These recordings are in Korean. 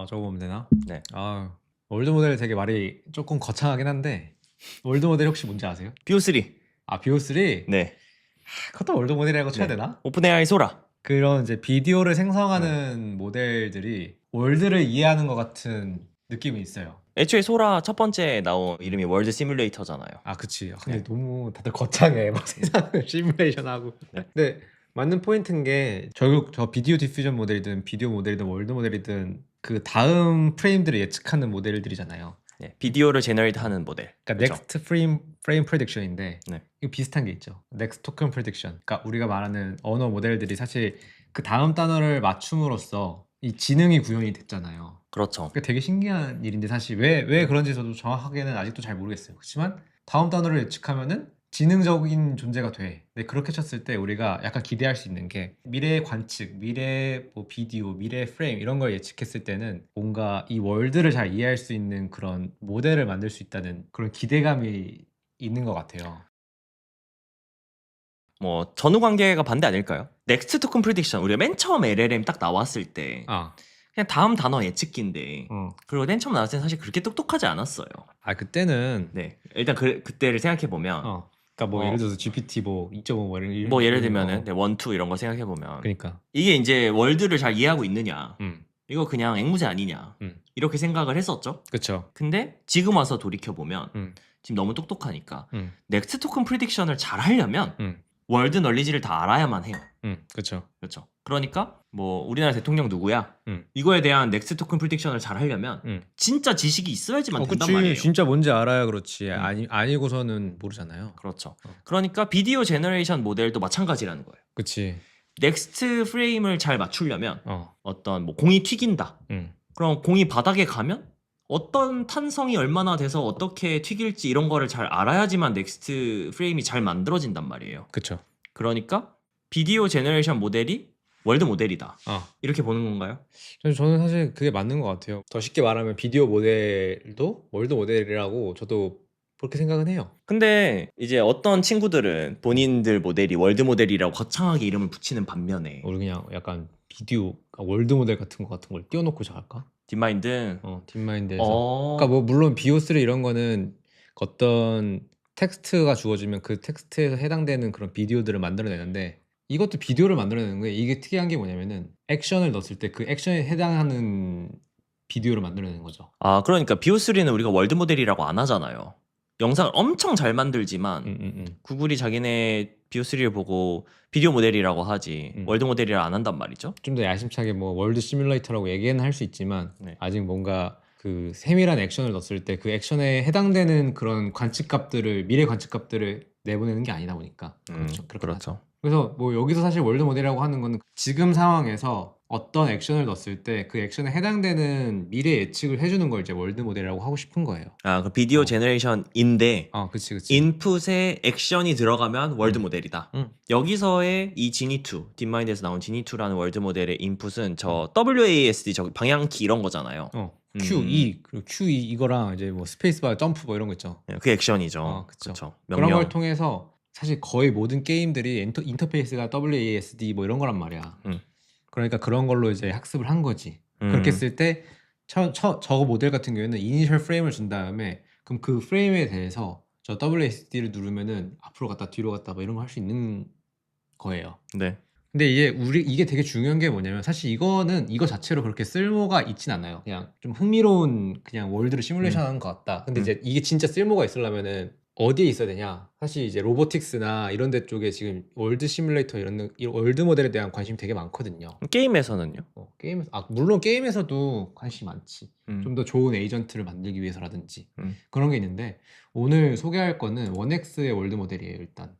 적어보면 되나? 네. 월드 모델 되게 말이 조금 거창하긴 한데 월드 모델 혹시 뭔지 아세요? BO3. BO3? 네. 그것도 월드 모델이라고 쳐야 네. 되나? 오픈AI 소라. 그런 이제 비디오를 생성하는 모델들이 월드를 이해하는 것 같은 느낌이 있어요. 애초에 소라 첫 번째 나온 이름이 월드 시뮬레이터잖아요. 그치. 근데 네. 너무 다들 거창해. 막 세상을 시뮬레이션하고. 네. 근데 맞는 포인트인 게 결국 저 비디오 디퓨전 모델이든 비디오 모델이든 월드 모델이든 그 다음 프레임들을 예측하는 모델들이잖아요. 네. 비디오를 제너레이트하는 모델. 그러니까 그쵸? 넥스트 프레임 프레딕션인데 네. 이거 비슷한 게 있죠. 넥스트 토큰 프레딕션. 그러니까 우리가 말하는 언어 모델들이 사실 그 다음 단어를 맞춤으로써 이 지능이 구현이 됐잖아요. 그렇죠. 그게 되게 신기한 일인데 사실 왜 그런지 저도 정확하게는 아직도 잘 모르겠어요. 그렇지만 다음 단어를 예측하면은 지능적인 존재가 돼. 근데 그렇게 쳤을 때 우리가 약간 기대할 수 있는 게 미래의 관측, 미래 뭐 비디오, 미래 프레임 이런 걸 예측했을 때는 뭔가 이 월드를 잘 이해할 수 있는 그런 모델을 만들 수 있다는 그런 기대감이 있는 것 같아요. 뭐 전후 관계가 반대 아닐까요? 넥스트 토큰 프리딕션 우리가 맨 처음 LLM 딱 나왔을 때 그냥 다음 단어 예측기인데 그리고 맨 처음 나왔을 때 사실 그렇게 똑똑하지 않았어요. 그때는 네. 일단 그때를 생각해 보면 그러니까 뭐 예를 들어서 GPT 뭐 2.5 뭐 이런 뭐 예를 들면은 1, 2 이런 거 생각해 보면 그러니까 이게 이제 월드를 잘 이해하고 있느냐 이거 그냥 앵무새 아니냐 이렇게 생각을 했었죠. 그쵸. 근데 지금 와서 돌이켜 보면 지금 너무 똑똑하니까 넥스트 토큰 프리딕션을 잘 하려면 월드 널리지를 다 알아야만 해요. 그쵸. 그렇죠. 그러니까 뭐 우리나라 대통령 누구야? 이거에 대한 넥스트 토큰 프리딕션을 잘 하려면 진짜 지식이 있어야지만 된단 그치. 말이에요. 진짜 뭔지 알아야 그렇지. 아니고서는 모르잖아요. 그렇죠. 그러니까 비디오 제너레이션 모델도 마찬가지라는 거예요. 그치. 넥스트 프레임을 잘 맞추려면 어떤 뭐 공이 튀긴다. 그럼 공이 바닥에 가면 어떤 탄성이 얼마나 돼서 어떻게 튀길지 이런 거를 잘 알아야지만 넥스트 프레임이 잘 만들어진단 말이에요. 그쵸. 그러니까 비디오 제너레이션 모델이 월드 모델이다. 이렇게 보는 건가요? 저는 사실 그게 맞는 것 같아요. 더 쉽게 말하면 비디오 모델도 월드 모델이라고 저도 그렇게 생각은 해요. 근데 이제 어떤 친구들은 본인들 모델이 월드 모델이라고 거창하게 이름을 붙이는 반면에 우리 그냥 약간 비디오 월드 모델 같은 걸 띄워놓고 잘할까? 딥마인드 딥마인드에서 그러니까 뭐 물론 BO3 이런 거는 어떤 텍스트가 주어지면 그 텍스트에서 해당되는 그런 비디오들을 만들어내는데 이것도 비디오를 만들어내는 거예요. 이게 특이한 게 뭐냐면은 액션을 넣었을 때 그 액션에 해당하는 비디오를 만들어내는 거죠. 그러니까 BO3는 우리가 월드 모델이라고 안 하잖아요. 영상을 엄청 잘 만들지만 구글이 자기네 BO3를 보고 비디오 모델이라고 하지 월드 모델이라 안 한단 말이죠. 좀 더 야심차게 뭐 월드 시뮬레이터라고 얘기는 할 수 있지만 네. 아직 뭔가 그 세밀한 액션을 넣었을 때 그 액션에 해당되는 그런 관측값들을 미래 관측값들을 내보내는 게 아니다 보니까 그렇죠. 그래서 뭐 여기서 사실 월드 모델이라고 하는 거는 지금 상황에서 어떤 액션을 넣었을 때 그 액션에 해당되는 미래 예측을 해주는 걸 이제 월드 모델이라고 하고 싶은 거예요. 그 비디오 제너레이션인데 그치. 인풋에 액션이 들어가면 월드 모델이다. 여기서의 이 지니2 딥마인드에서 나온 지니2라는 월드 모델의 인풋은 저 WASD 저 방향키 이런 거잖아요. QE 그리고 QE 이거랑 이제 뭐 스페이스바 점프 뭐 이런 거 있죠. 그 액션이죠. 그쵸. 그런 걸 통해서 사실 거의 모든 게임들이 인터페이스가 WASD 뭐 이런 거란 말이야. 그러니까 그런 걸로 이제 학습을 한 거지. 그렇게 했을 때 저거 모델 같은 경우에는 이니셜 프레임을 준 다음에 그럼 그 프레임에 대해서 저 WASD를 누르면은 앞으로 갔다 뒤로 갔다 뭐 이런 거 할 수 있는 거예요. 네. 근데 이게 되게 중요한 게 뭐냐면 사실 이거 자체로 그렇게 쓸모가 있진 않아요. 그냥 좀 흥미로운 그냥 월드를 시뮬레이션하는 것 같다. 근데 이제 이게 진짜 쓸모가 있으려면은 어디에 있어야 되냐? 사실 이제 로보틱스나 이런 데 쪽에 지금 월드 시뮬레이터 이런 월드 모델에 대한 관심이 되게 많거든요. 게임에서는요? 게임에서 물론 게임에서도 관심이 많지. 좀 더 좋은 에이전트를 만들기 위해서라든지 그런 게 있는데 오늘 소개할 거는 원엑스의 월드 모델이에요. 일단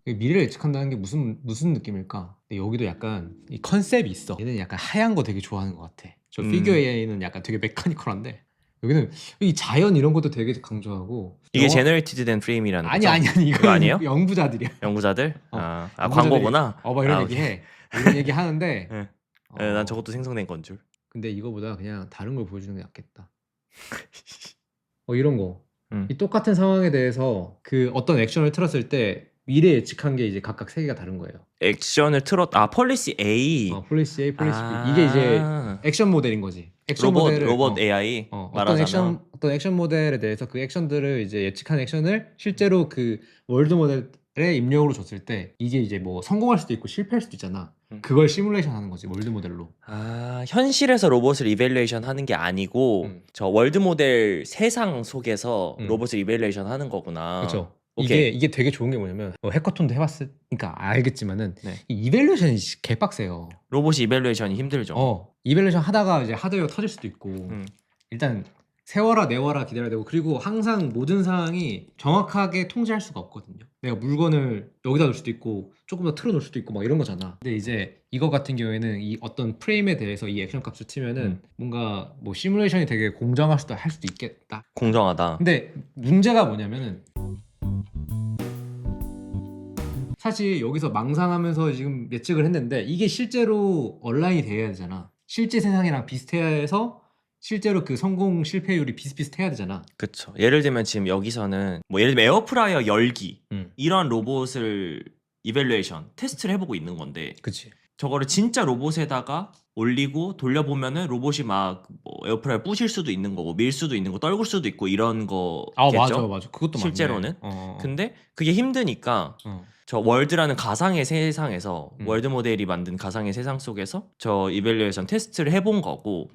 미래를 예측한다는 게 무슨 느낌일까? 근데 여기도 약간 이 컨셉이 있어. 얘는 약간 하얀 거 되게 좋아하는 것 같아. 저 피규어 AI는 약간 되게 메카니컬한데 여기는 이 자연 이런 것도 되게 강조하고 이게 제너레이티드 된 프레임이라는 아니 거죠? 이거 아니에요? 연구자들이야. 연구자들? 연구자들이 광고구나? 막 이런 얘기해. 이런 얘기 하는데 네. 난 저것도 생성된 건 줄. 근데 이거보다 그냥 다른 걸 보여주는 게 낫겠다. 이런 거. 이 똑같은 상황에 대해서 그 어떤 액션을 틀었을 때 미래 예측한 게 이제 각각 세 개가 다른 거예요. 액션을 폴리시 A. 폴리시 A, 폴리시 아. B. 이게 이제 액션 모델인 거지. 액션 모델을 로봇 AI 말하자면 어떤 액션 모델에 대해서 그 액션들을 이제 예측한 액션을 실제로 그 월드 모델에 입력으로 줬을 때 이게 이제 뭐 성공할 수도 있고 실패할 수도 있잖아. 그걸 시뮬레이션 하는 거지 월드 모델로. 현실에서 로봇을 이밸루에이션 하는 게 아니고 저 월드 모델 세상 속에서 로봇을 이밸루에이션 하는 거구나. 그렇죠. 오케이. 이게 되게 좋은 게 뭐냐면 해커톤도 해봤으니까 알겠지만은 네. 이 이밸루에이션이 개빡세요. 로봇이 이밸루에이션이 힘들죠. 이밸루에이션 하다가 이제 하드웨어 터질 수도 있고 일단 세워라 내워라 기다려야 되고 그리고 항상 모든 상황이 정확하게 통제할 수가 없거든요. 내가 물건을 여기다 놓을 수도 있고 조금 더 틀어 놓을 수도 있고 막 이런 거잖아. 근데 이제 이거 같은 경우에는 이 어떤 프레임에 대해서 이 액션 값을 치면은 뭔가 뭐 시뮬레이션이 되게 공정할 수도 할 수도 있겠다. 공정하다. 근데 문제가 뭐냐면은 사실 여기서 망상하면서 지금 예측을 했는데 이게 실제로 온라인이 돼야 되잖아. 실제 세상이랑 비슷해서 실제로 그 성공 실패율이 비슷비슷해야 되잖아. 그쵸. 예를 들면 지금 여기서는 뭐 예를 들면 에어프라이어 열기 이런 로봇을 이밸루에이션 테스트를 해보고 있는 건데 그치. 저거를 진짜 로봇에다가 올리고 돌려보면은 로봇이 막 뭐 에어프라이어 부실 수도 있는 거고 밀 수도 있는 거 떨굴 수도 있고 이런 거겠죠. 맞아. 그것도 실제로는. 맞네. 근데 그게 힘드니까 저 월드라는 가상의 세상에서 월드 모델이 만든 가상의 세상 속에서 저 이밸루에이션 테스트를 해본 거고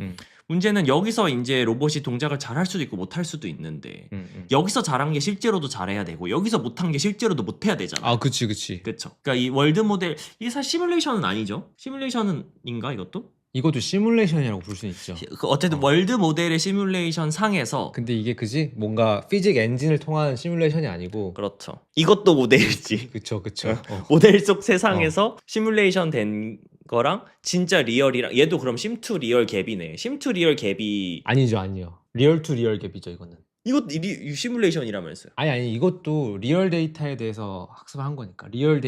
문제는 여기서 이제 로봇이 동작을 잘할 수도 있고 못할 수도 있는데 여기서 잘한 게 실제로도 잘해야 되고 여기서 못한 게 실제로도 못해야 되잖아. 그치. 그쵸. 그러니까 이 월드 모델 이게 사실 시뮬레이션은 아니죠. 시뮬레이션인가 이것도? 이것도 시뮬레이션이라고 부를 수 있죠. 어쨌든 월드 모델의 시뮬레이션 상에서 근데 이게 그지? 뭔가 피직 엔진을 통한 시뮬레이션이 아니고 그렇죠. 이것도 모델이지. 그쵸. 모델 속 세상에서 시뮬레이션 된 거랑 진짜 리얼이랑 얘도 그럼 심2 리얼 갭이네. 심2 리얼 갭이 아니요. 리얼 투 리얼 갭이죠 이거는. 이것 시뮬레이션이라면서요. 아니 이것도 리얼 데이터에 대해서 학습한 거니까 리얼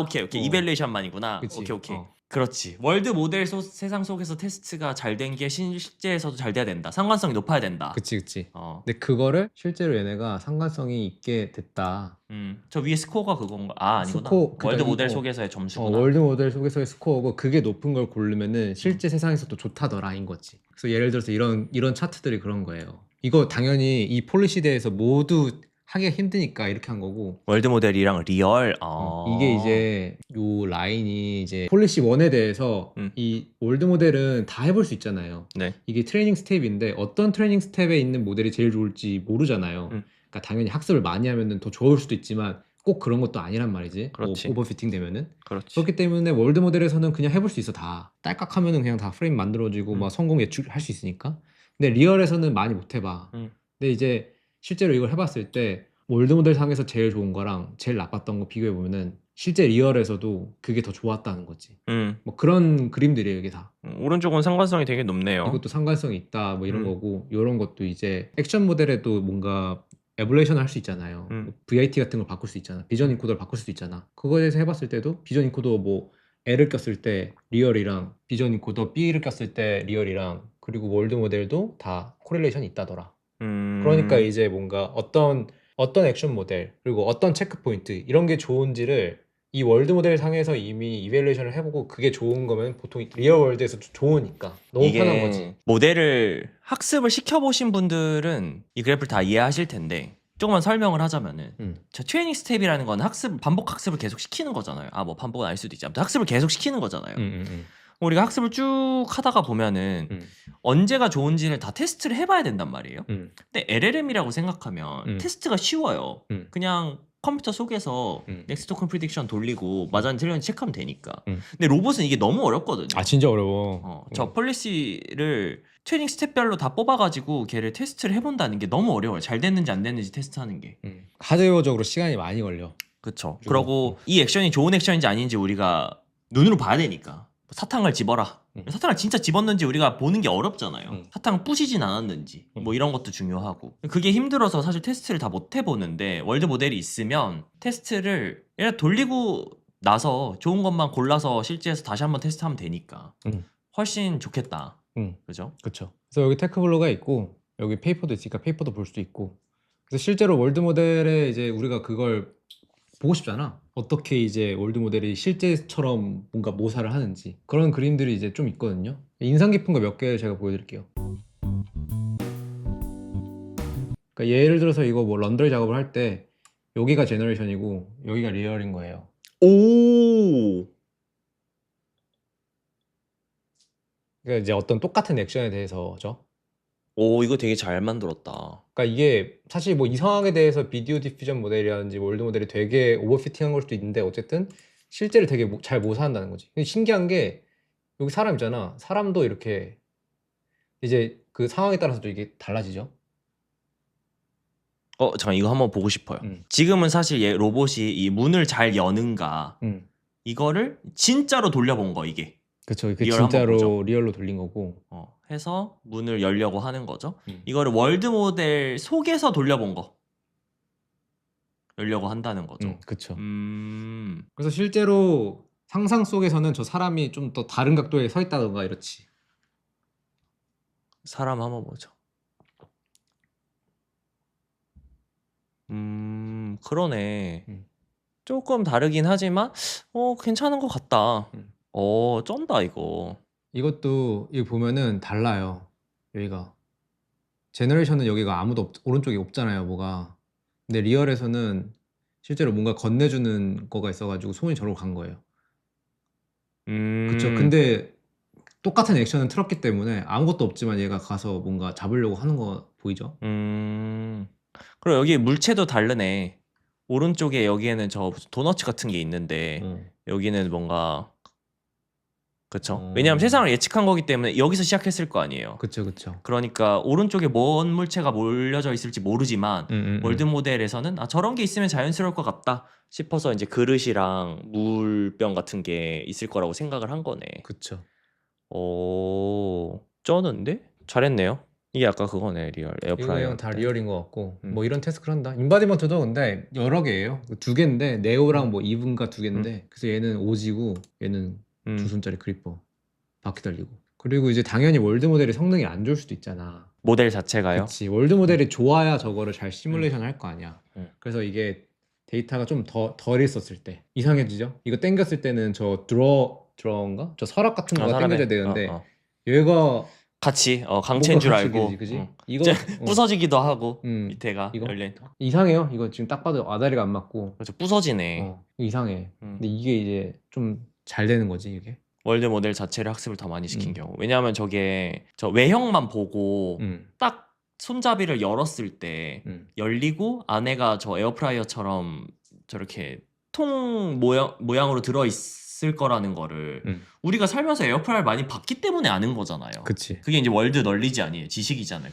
오케이. 이밸루에이션만이구나. 그치. 오케이. 그렇지. 월드 모델 세상 속에서 테스트가 잘 된 게 실제에서도 잘 돼야 된다. 상관성이 높아야 된다. 그치. 근데 그거를 실제로 얘네가 상관성이 있게 됐다. 저 위에 스코어가 그건가? 아니구나. 월드 모델 속에서의 점수구나. 월드 모델 속에서의 스코어고 그게 높은 걸 고르면은 실제 세상에서도 좋다더라인 거지. 그래서 예를 들어서 이런 차트들이 그런 거예요. 이거 당연히 이 폴리시 대에서 모두 하기가 힘드니까 이렇게 한 거고 월드 모델이랑 리얼 이게 이제 요 라인이 이제 폴리시 1에 대해서 이 월드 모델은 다 해볼 수 있잖아요. 네. 이게 트레이닝 스텝인데 어떤 트레이닝 스텝에 있는 모델이 제일 좋을지 모르잖아요. 그러니까 당연히 학습을 많이 하면은 더 좋을 수도 있지만 꼭 그런 것도 아니란 말이지. 그렇지. 오버피팅 되면은. 그렇지. 그렇기 때문에 월드 모델에서는 그냥 해볼 수 있어 다. 딸깍하면은 그냥 다 프레임 만들어지고 막 성공 예측할 수 있으니까. 근데 리얼에서는 많이 못 해봐. 근데 이제 실제로 이걸 해봤을 때 월드 모델 상에서 제일 좋은 거랑 제일 나빴던 거 비교해 보면은 실제 리얼에서도 그게 더 좋았다는 거지. 뭐 그런 그림들이에요 이게 다. 오른쪽은 상관성이 되게 높네요. 이것도 상관성이 있다 뭐 이런 거고 이런 것도 이제 액션 모델에도 뭔가 에볼레이션을 할 수 있잖아요. 뭐 VIT 같은 걸 바꿀 수 있잖아. 비전 인코더를 바꿀 수도 있잖아. 그거에 대해서 해봤을 때도 비전 인코더 뭐 L을 꼈을 때 리얼이랑 비전 인코더 B를 꼈을 때 리얼이랑 그리고 월드 모델도 다 코릴레이션이 있다더라. 그러니까 이제 뭔가 어떤 액션 모델 그리고 어떤 체크 포인트 이런 게 좋은지를 이 월드 모델 상에서 이미 이밸루에이션을 해보고 그게 좋은 거면 보통 리얼 월드에서 좋으니까 너무 편한 거지. 모델을 학습을 시켜보신 분들은 이 그래프를 다 이해하실 텐데 조금만 설명을 하자면은 저 트레이닝 스텝이라는 건 반복 학습을 계속 시키는 거잖아요. 뭐 반복은 아닐 수도 있지. 아무튼 학습을 계속 시키는 거잖아요. 우리가 학습을 쭉 하다가 보면은 언제가 좋은지를 다 테스트를 해봐야 된단 말이에요. 근데 LLM이라고 생각하면 테스트가 쉬워요. 그냥 컴퓨터 속에서 넥스트 토큰 프리딕션 돌리고 맞았는지 틀렸는지 체크하면 되니까. 근데 로봇은 이게 너무 어렵거든요. 진짜 어려워. 저 폴리시를 트레이닝 스텝별로 다 뽑아가지고 걔를 테스트를 해본다는 게 너무 어려워요. 잘 됐는지 안 됐는지 테스트하는 게. 하드웨어적으로 시간이 많이 걸려. 그쵸. 그러고 이 액션이 좋은 액션인지 아닌지 우리가 눈으로 봐야 되니까. 사탕을 집어라. 사탕을 진짜 집었는지 우리가 보는 게 어렵잖아요. 사탕 부시진 않았는지 뭐 이런 것도 중요하고 그게 힘들어서 사실 테스트를 다 못 해보는데 월드 모델이 있으면 테스트를 얘가 돌리고 나서 좋은 것만 골라서 실제에서 다시 한번 테스트하면 되니까 훨씬 좋겠다. 그죠? 그렇죠. 그래서 여기 테크블로가 있고 여기 페이퍼도 있으니까 페이퍼도 볼 수 있고 그래서 실제로 월드 모델에 이제 우리가 그걸 보고 싶잖아. 어떻게 이제 월드 모델이 실제처럼 뭔가 모사를 하는지 그런 그림들이 이제 좀 있거든요. 인상 깊은 거 몇 개 제가 보여드릴게요. 그러니까 예를 들어서 이거 뭐 런더리 작업을 할 때 여기가 제너레이션이고 여기가 리얼인 거예요. 오. 그러니까 이제 어떤 똑같은 액션에 대해서죠. 오, 이거 되게 잘 만들었다. 그러니까 이게 사실 뭐 이 상황에 대해서 비디오 디퓨전 모델이라든지 월드 모델이 되게 오버피팅한 걸 수도 있는데 어쨌든 실제를 되게 잘 모사한다는 거지. 근데 신기한 게 여기 사람 있잖아. 사람도 이렇게 이제 그 상황에 따라서도 이게 달라지죠. 잠깐 이거 한번 보고 싶어요. 음. 지금은 사실 얘 로봇이 이 문을 잘 여는가 이거를 진짜로 돌려본 거 이게. 그쵸. 그 리얼 한번 보죠. 진짜로 리얼로 돌린 거고. 해서 문을 열려고 하는 거죠. 음. 이거를 월드 모델 속에서 돌려본 거. 열려고 한다는 거죠. 그쵸. 그래서 실제로 상상 속에서는 저 사람이 좀 더 다른 각도에 서 있다던가 이렇지. 사람 한번 보죠. 그러네. 조금 다르긴 하지만 괜찮은 것 같다. 쩐다 이거. 이것도 이거 보면은 달라요. 여기가 제너레이션은 여기가 아무도 오른쪽에 없잖아요, 뭐가. 근데 리얼에서는 실제로 뭔가 건네주는 거가 있어가지고 손이 저로 간 거예요. 그쵸. 근데 똑같은 액션은 틀었기 때문에 아무것도 없지만 얘가 가서 뭔가 잡으려고 하는 거 보이죠? 그리고 여기 물체도 다르네. 오른쪽에 여기에는 저 도너츠 같은 게 있는데 여기는 뭔가 그쵸. 왜냐하면 세상을 예측한 거기 때문에 여기서 시작했을 거 아니에요. 그쵸, 그쵸. 그러니까 오른쪽에 뭔 물체가 몰려져 있을지 모르지만 월드 모델에서는 저런 게 있으면 자연스러울 것 같다 싶어서 이제 그릇이랑 물병 같은 게 있을 거라고 생각을 한 거네. 그쵸. 쩌는데? 잘했네요. 이게 아까 그거네, 리얼 이거 에어프라이어. 그냥 다 리얼인 것 같고 뭐 이런 태스크를 한다. 인바디먼트도 근데 여러 개예요. 두 개인데 네오랑 뭐 이븐가 두 개인데 그래서 얘는 오지고 얘는 두 손짜리 그리퍼 바퀴 달리고. 그리고 이제 당연히 월드 모델이 성능이 안 좋을 수도 있잖아. 모델 자체가요? 그치. 월드 모델이 좋아야 저거를 잘 시뮬레이션 할 거 아니야. 그래서 이게 데이터가 좀 덜 있었을 때 이상해지죠. 이거 땡겼을 때는 저 드러인가? 저 서랍 같은 거가 땡겨져야 되는데 얘가 같이 강체인 줄 알고 그지? 이거 부서지기도 하고 밑에가 이거? 열린. 이상해요. 이거 지금 딱 봐도 아다리가 안 맞고. 그렇죠. 부서지네. 이상해. 근데 이게 이제 좀 잘 되는 거지 이게. 월드 모델 자체를 학습을 더 많이 시킨 경우. 왜냐하면 저게 저 외형만 보고 딱 손잡이를 열었을 때 열리고 안에가 저 에어프라이어처럼 저렇게 통 모양으로 들어있을 거라는 거를 우리가 살면서 에어프라이어를 많이 봤기 때문에 아는 거잖아요. 그치. 그게 이제 월드 널리지 아니에요. 지식이잖아요.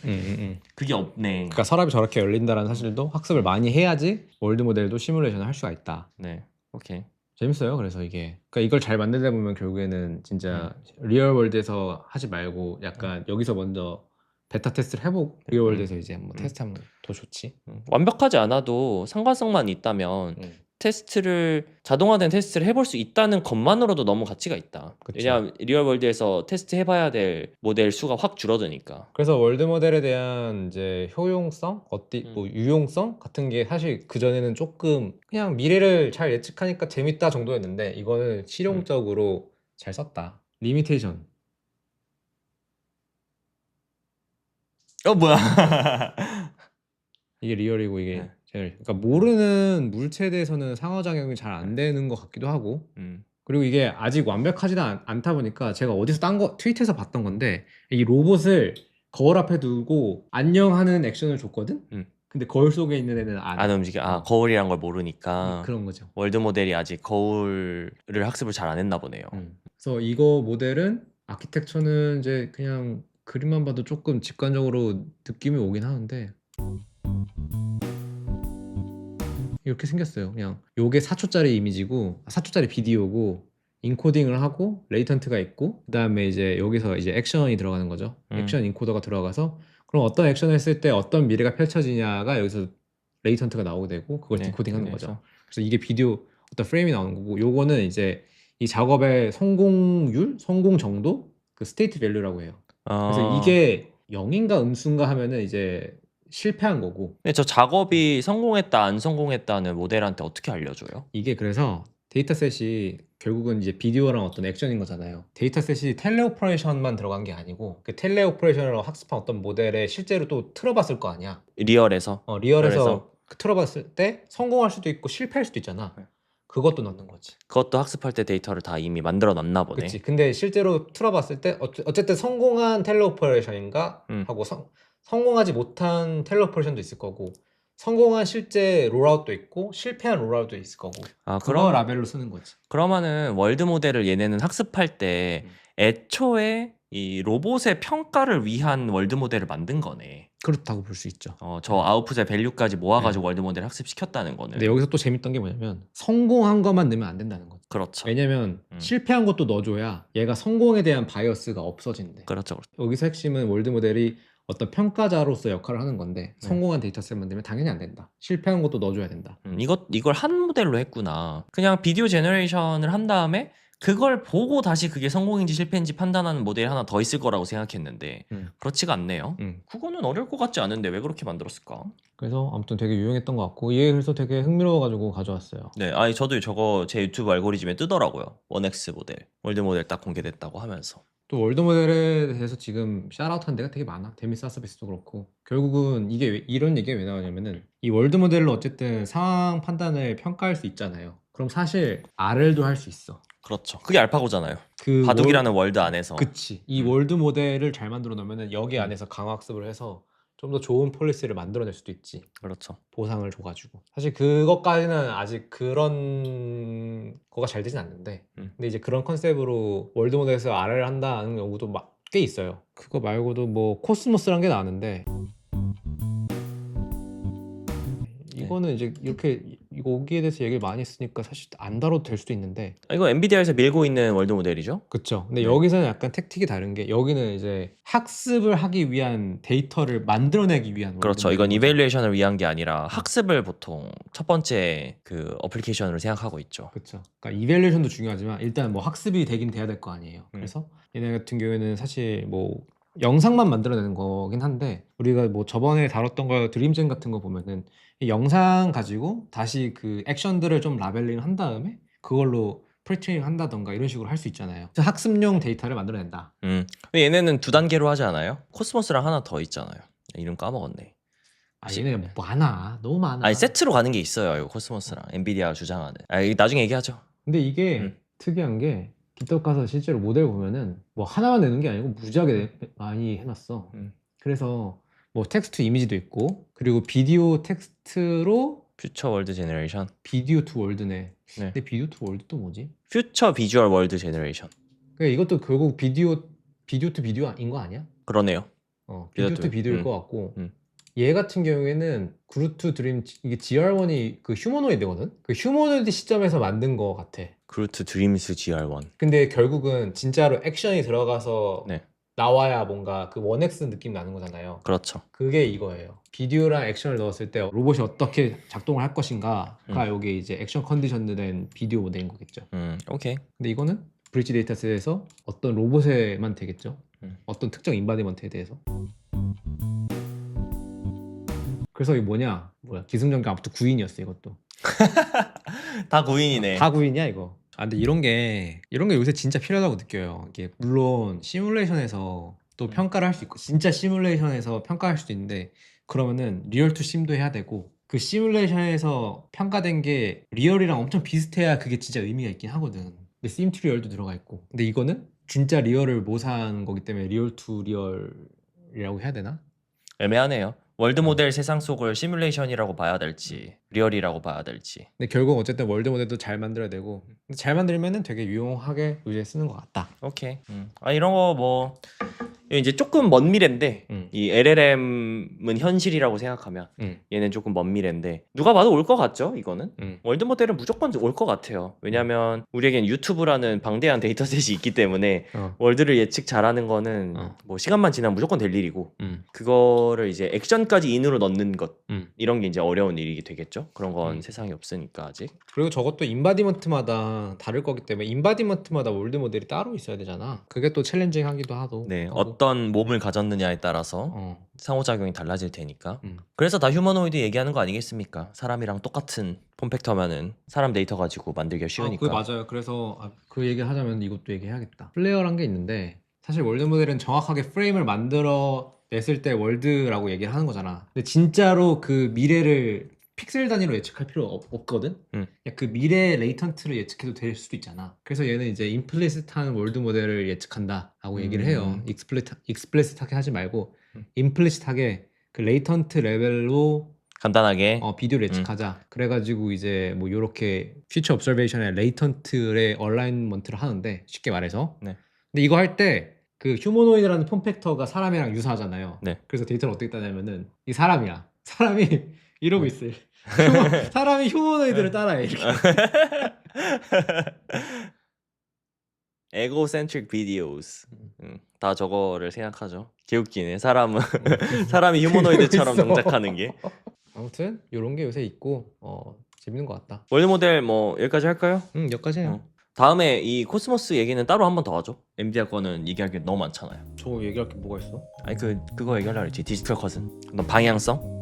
그게 없네. 그러니까 서랍이 저렇게 열린다는 사실도 학습을 많이 해야지 월드 모델도 시뮬레이션을 할 수가 있다. 네. 오케이. 재밌어요. 그래서 이게 그러니까 이걸 잘 만들다 보면 결국에는 진짜 리얼 월드에서 하지 말고 약간 여기서 먼저 베타 테스트를 해보고 리얼 월드에서 이제 한번 테스트하면 더 좋지. 완벽하지 않아도 상관성만 있다면 자동화된 테스트를 해볼 수 있다는 것만으로도 너무 가치가 있다. 그쵸. 왜냐하면 리얼 월드에서 테스트 해봐야 될 모델 수가 확 줄어드니까. 그래서 월드 모델에 대한 이제 효용성, 뭐 유용성 같은 게 사실 그 전에는 조금 그냥 미래를 잘 예측하니까 재밌다 정도였는데 이거는 실용적으로 잘 썼다. 리미테이션. 뭐야? 이게 리얼이고 이게 제너레이션. 그러니까 모르는 물체에 대해서는 상호작용이 잘 안 되는 것 같기도 하고. 그리고 이게 아직 완벽하지도 않다 보니까 제가 어디서 트위터에서 봤던 건데 이 로봇을 거울 앞에 두고 안녕하는 액션을 줬거든? 근데 거울 속에 있는 애는 안 움직여. 거울이란 걸 모르니까. 그런 거죠. 월드 모델이 아직 거울을 학습을 잘 안 했나 보네요. 그래서 이거 모델은 아키텍처는 이제 그냥 그림만 봐도 조금 직관적으로 느낌이 오긴 하는데 이렇게 생겼어요. 그냥 요게 4초짜리 이미지고 4초짜리 비디오고 인코딩을 하고 레이턴트가 있고 그 다음에 이제 여기서 이제 액션이 들어가는 거죠. 액션 인코더가 들어가서 그럼 어떤 액션을 했을 때 어떤 미래가 펼쳐지냐가 여기서 레이턴트가 나오게 되고 그걸 디코딩하는 거죠. 그래서 이게 비디오 어떤 프레임이 나오는 거고 요거는 이제 이 작업의 성공 정도 그 스테이트 밸류라고 해요. 그래서 이게 0인가 음수인가 하면은 이제 실패한 거고. 근데 저 작업이 성공했다 안 성공했다는 모델한테 어떻게 알려줘요? 이게 그래서 데이터셋이 결국은 이제 비디오랑 어떤 액션인 거잖아요. 데이터셋이 텔레오퍼레이션만 들어간 게 아니고 그 텔레오퍼레이션으로 학습한 어떤 모델에 실제로 또 틀어봤을 거 아니야. 리얼에서? 리얼에서 틀어봤을 때 성공할 수도 있고 실패할 수도 있잖아. 네. 그것도 넣는 거지. 그것도 학습할 때 데이터를 다 이미 만들어 놨나 보네. 그치. 근데 실제로 틀어봤을 때 어쨌든 성공한 텔레오퍼레이션인가 하고 성공하지 못한 텔레오퍼레이션도 있을 거고 성공한 실제 롤아웃도 있고 실패한 롤아웃도 있을 거고 그거 그럼 라벨로 쓰는 거지. 그러면은 월드 모델을 얘네는 학습할 때 애초에 이 로봇의 평가를 위한 월드 모델을 만든 거네. 그렇다고 볼 수 있죠. 저 아웃풋의 밸류까지 모아가지고 월드 모델을 학습시켰다는 거는. 근데 여기서 또 재밌던 게 뭐냐면 성공한 것만 넣으면 안 된다는 거죠. 그렇죠. 왜냐면 실패한 것도 넣어줘야 얘가 성공에 대한 바이어스가 없어진대. 그렇죠. 여기서 핵심은 월드 모델이 어떤 평가자로서 역할을 하는 건데 성공한 데이터셋 만들면 당연히 안 된다. 실패한 것도 넣어줘야 된다. 이걸 한 모델로 했구나. 그냥 비디오 제너레이션을 한 다음에 그걸 보고 다시 그게 성공인지 실패인지 판단하는 모델이 하나 더 있을 거라고 생각했는데 그렇지가 않네요. 그거는 어려울 것 같지 않은데 왜 그렇게 만들었을까? 그래서 아무튼 되게 유용했던 것 같고 이게 그래서 되게 흥미로워가지고 가져왔어요. 네, 아니 저도 저거 제 유튜브 알고리즘에 뜨더라고요. 1X 모델, 월드 모델 딱 공개됐다고 하면서. 또 월드 모델에 대해서 지금 샤라웃한 데가 되게 많아. 데미사 서비스도 그렇고 결국은 이게 이런 얘기가 왜 나오냐면은 이 월드 모델로 어쨌든 상황 판단을 평가할 수 있잖아요. 그럼 사실 RL도 할 수 있어. 그렇죠. 그게 알파고잖아요. 그 바둑이라는 월드 안에서. 그치. 이 월드 모델을 잘 만들어 놓으면은 여기 안에서 강화학습을 해서 좀 더 좋은 폴리시를 만들어낼 수도 있지. 그렇죠. 보상을 줘가지고. 사실 그것까지는 아직 그런 거가 잘 되진 않는데 근데 이제 그런 컨셉으로 월드 모델에서 RL을 한다는 경우도 꽤 있어요. 그거 말고도 뭐 코스모스란 게 나왔는데 이거는 이제 이렇게 여기에 대해서 얘기를 많이 했으니까 사실 안 다뤄도 될 수도 있는데 이거 엔비디아에서 밀고 있는 월드 모델이죠? 그쵸. 근데 여기서는 약간 택틱이 다른 게 여기는 이제 학습을 하기 위한 데이터를 만들어내기 위한 그렇죠. 이건 이밸류에이션을 위한 게 아니라 학습을 보통 첫 번째 그 어플리케이션으로 생각하고 있죠. 그렇죠. 그러니까 이밸류에이션도 중요하지만 일단 뭐 학습이 되긴 돼야 될 거 아니에요. 그래서 얘네 같은 경우에는 사실 뭐 영상만 만들어내는 거긴 한데 우리가 뭐 저번에 다뤘던 거 드림젠 같은 거 보면은 이 영상 가지고 다시 그 액션들을 좀 라벨링 한 다음에 그걸로 프리트레이닝 한다던가 이런 식으로 할 수 있잖아요. 그래서 학습용 데이터를 만들어낸다. 얘네는 두 단계로 하지 않아요? 코스모스랑 하나 더 있잖아요. 이름 까먹었네. 얘네가 많아. 너무 많아. 아니 세트로 가는 게 있어요. 이거 코스모스랑 엔비디아 주장하는. 이거 나중에 얘기하죠. 근데 이게 특이한 게 깃허브 가서 실제로 모델 보면은 뭐 하나만 내는 게 아니고 무지하게 많이 해놨어. 그래서 뭐 텍스트 이미지도 있고 그리고 비디오 텍스트로 퓨처 월드 제너레이션. 비디오 투 월드네. 근데 비디오 투 월드 또 뭐지? 퓨처 비주얼 월드 제너레이션. 그러니까 이것도 결국 비디오 투 비디오인 거 아니야? 그러네요. 비디오 투 비디오일 것 같고 얘 같은 경우에는 그루트 드림 이게 GR1이 그 휴머노이드거든? 그 휴머노이드 시점에서 만든 거 같아. 그루트 드림스 GR1. 근데 결국은 진짜로 액션이 들어가서 나와야 뭔가 그 1X 느낌 나는 거잖아요. 그렇죠. 그게 이거예요. 비디오랑 액션을 넣었을 때 로봇이 어떻게 작동을 할 것인가가 여기 이제 액션 컨디션드 된 비디오 모델인 거겠죠. 오케이. 근데 이거는 브릿지 데이터셋에서 어떤 로봇에만 되겠죠. 어떤 특정 인바디먼트에 대해서. 그래서 이게 뭐야 기승전결 아무튼 9인이었어 이것도. 다 9인이네. 다 9인이야 이거. 근데 이런 게 요새 진짜 필요하다고 느껴요. 이게 물론 시뮬레이션에서 또 평가를 할 수 있고 진짜 시뮬레이션에서 평가할 수도 있는데 그러면은 리얼 투 심도 해야 되고 그 시뮬레이션에서 평가된 게 리얼이랑 엄청 비슷해야 그게 진짜 의미가 있긴 하거든. 근데 심2 리얼도 들어가 있고 근데 이거는 진짜 리얼을 모사한 거기 때문에 리얼 투 리얼이라고 해야 되나? 애매하네요. 월드 모델 세상 속을 시뮬레이션이라고 봐야 될지 리얼이라고 봐야 될지. 근데 결국 어쨌든 월드 모델도 잘 만들어야 되고 근데 잘 만들면은 되게 유용하게 요새 쓰는 것 같다. 오케이. 이런 거 뭐 이제 조금 먼 미래인데 이 LLM은 현실이라고 생각하면 얘는 조금 먼 미래인데 누가 봐도 올 것 같죠? 이거는 월드 모델은 무조건 올 것 같아요. 왜냐하면 우리에겐 유튜브라는 방대한 데이터셋이 있기 때문에 월드를 예측 잘하는 거는 뭐 시간만 지나면 무조건 될 일이고 그거를 이제 액션까지 인으로 넣는 것 이런 게 이제 어려운 일이 되겠죠. 그런 건 세상에 없으니까 아직. 그리고 저것도 인바디먼트마다 다를 거기 때문에 인바디먼트마다 월드 모델이 따로 있어야 되잖아. 그게 또 챌린징하기도 하고. 네, 어떤 몸을 가졌느냐에 따라서 따라서 상호작용이 달라질 테니까. 그래서 다 휴머노이드 얘기하는 거 아니겠습니까? 사람이랑 똑같은 폼팩터면은 사람 데이터 가지고 만들기가 쉬우니까. 그게 맞아요. 그래서 그 얘기 하자면 이것도 얘기해야겠다. 플레어란 게 있는데 사실 월드 모델은 정확하게 프레임을 만들어 냈을 때 월드라고 얘기를 하는 거잖아. 근데 진짜로 그 미래를 픽셀 단위로 예측할 필요 없거든? 그냥 그 미래 레이턴트를 예측해도 될 수도 있잖아. 그래서 얘는 이제 임플리시트한 월드 모델을 예측한다라고 얘기를 해요. 익스플리시트하게 하지 말고 임플리시트하게 그 레이턴트 레벨로 간단하게 비디오를 예측하자. 그래가지고 이제 뭐 요렇게 퓨처 옵저베이션의 레이턴트의 얼라인먼트를 하는데 쉽게 말해서. 네. 근데 이거 할 때 그 휴머노이드라는 폼 팩터가 사람이랑 유사하잖아요. 네. 그래서 데이터를 어떻게 따냐면은 이 사람이야. 사람이 이러고 있어요. 사람이 휴머노이드를 따라해. 이렇게. 에고센트릭 비디오스. 다 저거를 생각하죠. 개웃기네. 사람이 휴머노이드처럼 동작하는 게. 아무튼 요런 게 요새 있고 재밌는 것 같다. 월드 모델 뭐 여기까지 할까요? 여기까지 해요. 다음에 이 코스모스 얘기는 따로 한 번 더 하죠. 엔비디아 거는 얘기할 게 너무 많잖아요. 저거 얘기할 게 뭐가 있어? 아니 그거 얘기하려고 했지. 디지털 컷은. 방향성?